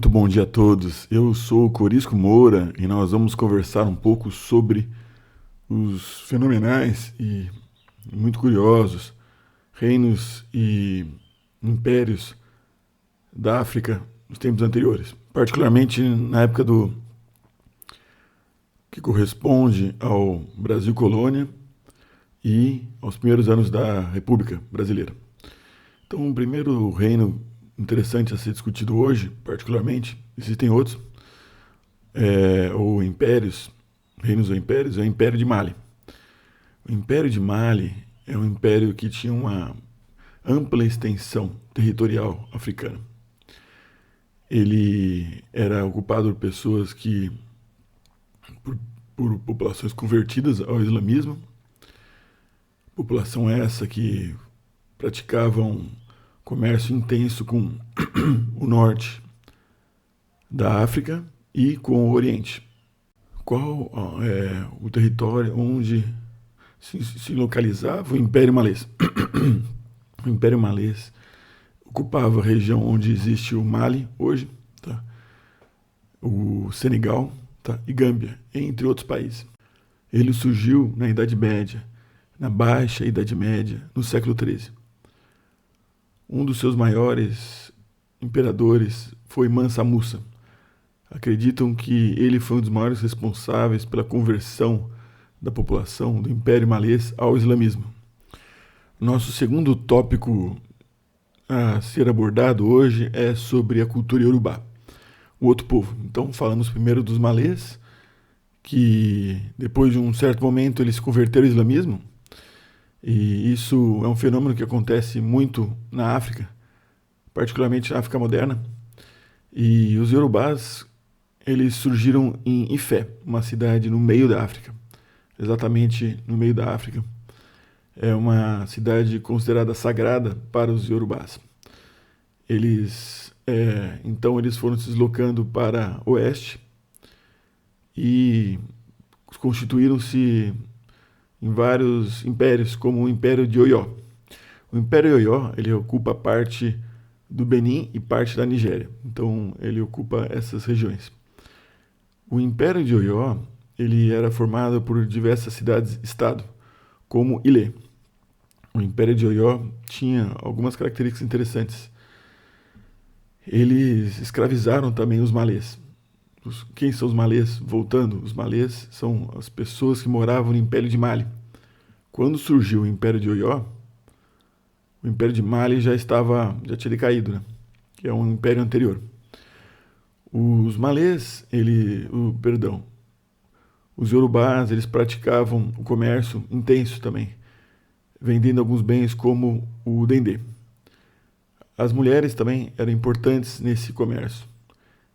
Muito bom dia a todos. Eu sou o Corisco Moura e nós vamos conversar um pouco sobre os fenomenais e muito curiosos reinos e impérios da África nos tempos anteriores, particularmente na época do que corresponde ao Brasil colônia e aos primeiros anos da República Brasileira. Então, o primeiro reino interessante a ser discutido hoje, particularmente, existem outros, ou impérios, reinos ou impérios, é o Império de Mali. O Império de Mali é um império que tinha uma ampla extensão territorial africana. Ele era ocupado por pessoas por populações convertidas ao islamismo, população essa que praticavam comércio intenso com o norte da África e com o Oriente. Qual é o território onde se localizava o Império Malês? O Império Malês ocupava a região onde existe o Mali hoje, tá? O Senegal, tá? E Gâmbia, entre outros países. Ele surgiu na Idade Média, na Baixa Idade Média, no século XIII. Um dos seus maiores imperadores foi Mansa Musa. Acreditam que ele foi um dos maiores responsáveis pela conversão da população do Império Malês ao islamismo. Nosso segundo tópico a ser abordado hoje é sobre a cultura iorubá, o outro povo. Então falamos primeiro dos malês, que depois de um certo momento eles se converteram ao islamismo, e isso é um fenômeno que acontece muito na África, particularmente na África moderna. E os iorubás, eles surgiram em Ifé, uma cidade no meio da África, exatamente no meio da África. É uma cidade considerada sagrada para os iorubás. Então eles foram se deslocando para o oeste e constituíram-se em vários impérios, como o Império de Oió. O Império Oió, ele ocupa parte do Benin e parte da Nigéria. Então ele ocupa essas regiões. O Império de Oió, ele era formado por diversas cidades-estado, como Ilê. O Império de Oió tinha algumas características interessantes. Eles escravizaram também os malês. Quem são os malês? Voltando, os malês são as pessoas que moravam no Império de Mali. Quando surgiu o Império de Oió, o Império de Mali já tinha decaído, né? Que é um império anterior. Os malês, os iorubás, eles praticavam o comércio intenso também, vendendo alguns bens como o dendê. As mulheres também eram importantes nesse comércio.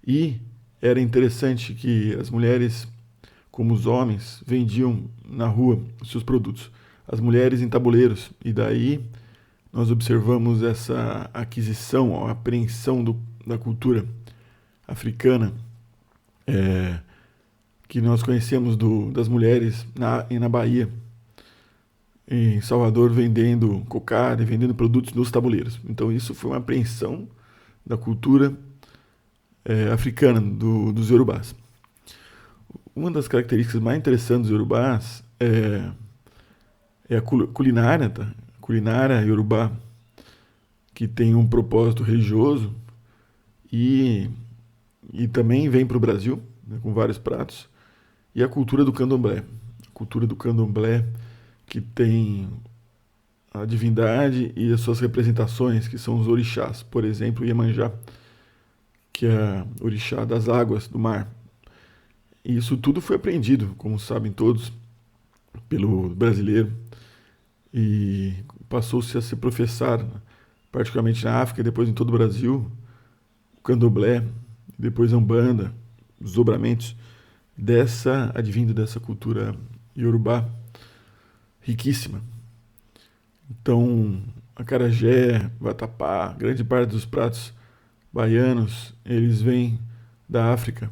E era interessante que as mulheres, como os homens, vendiam na rua os seus produtos. As mulheres em tabuleiros. E daí nós observamos essa aquisição, a apreensão da cultura africana, que nós conhecemos das mulheres na Bahia, em Salvador, vendendo cocada e vendendo produtos nos tabuleiros. Então isso foi uma apreensão da cultura africana, dos iorubás. Uma das características mais interessantes dos iorubás é a culinária, tá? A culinária iorubá, que tem um propósito religioso e também vem para o Brasil, né, com vários pratos. E a cultura do candomblé. A cultura do candomblé, que tem a divindade e as suas representações, que são os orixás. Por exemplo, o Iemanjá, que é o orixá das águas, do mar. E isso tudo foi aprendido, como sabem todos, pelo brasileiro. E passou-se a se professar, particularmente na África e depois em todo o Brasil, o candomblé, depois a Umbanda, os dobramentos advindo dessa cultura iorubá riquíssima. Então, acarajé, vatapá, grande parte dos pratos baianos, eles vêm da África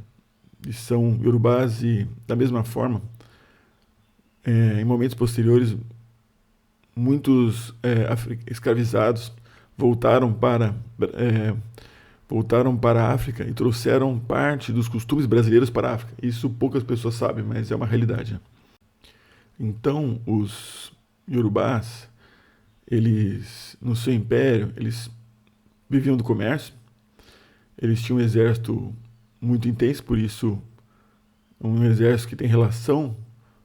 e são iorubás. E da mesma forma, em momentos posteriores, muitos escravizados voltaram para voltaram para a África e trouxeram parte dos costumes brasileiros para a África. Isso poucas pessoas sabem, mas é uma realidade, né? Então, os Yorubás, eles, no seu império, eles viviam do comércio, eles tinham um exército muito intenso, por isso um exército que tem relação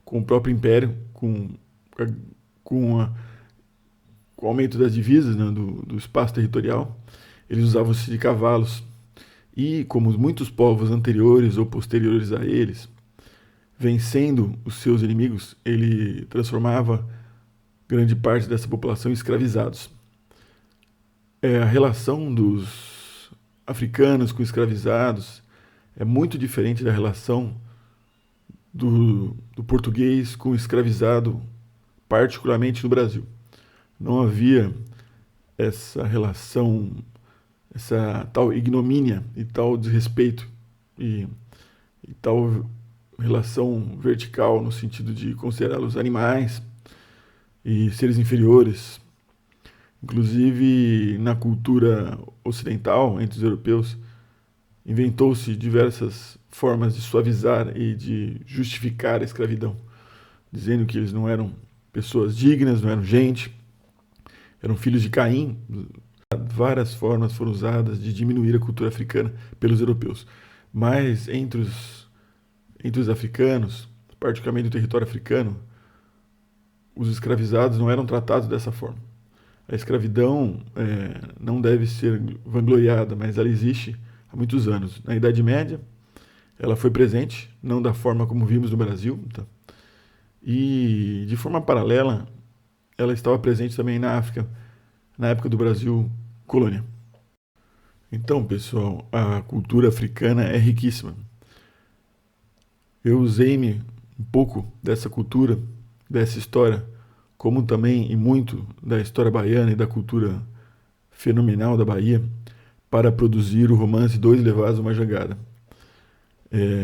com o próprio império, com, a, com o aumento das divisas, né, do espaço territorial. Eles usavam-se de cavalos e, como muitos povos anteriores ou posteriores a eles, vencendo os seus inimigos, ele transformava grande parte dessa população em escravizados. A relação dos africanos com escravizados é muito diferente da relação do português com o escravizado, particularmente no Brasil. Não havia essa relação, essa tal ignomínia e tal desrespeito e tal relação vertical no sentido de considerá-los animais e seres inferiores. Inclusive, na cultura ocidental, entre os europeus, inventou-se diversas formas de suavizar e de justificar a escravidão, dizendo que eles não eram pessoas dignas, não eram gente, eram filhos de Caim. Várias formas foram usadas de diminuir a cultura africana pelos europeus. Mas entre os africanos, particularmente no território africano, os escravizados não eram tratados dessa forma. A escravidão não deve ser vangloriada, mas ela existe há muitos anos. Na Idade Média, ela foi presente, não da forma como vimos no Brasil, tá? E de forma paralela, ela estava presente também na África, na época do Brasil colônia. Então, pessoal, a cultura africana é riquíssima. Eu usei-me um pouco dessa cultura, dessa história, como também e muito da história baiana e da cultura fenomenal da Bahia, para produzir o romance Dois Levados a uma Jangada.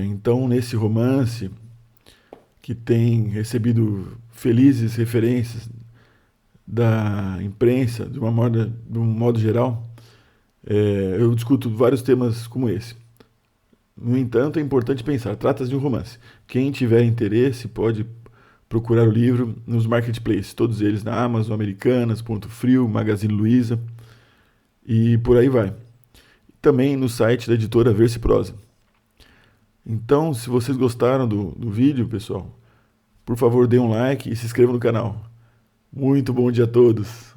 Então, nesse romance, que tem recebido felizes referências da imprensa, de um modo geral, eu discuto vários temas como esse. No entanto, é importante pensar, trata-se de um romance. Quem tiver interesse pode procurar o livro nos marketplaces, todos eles na Amazon, Americanas, Ponto Frio, Magazine Luiza e por aí vai. Também no site da editora Verse Prosa. Então, se vocês gostaram do vídeo, pessoal, por favor, dê um like e se inscrevam no canal. Muito bom dia a todos!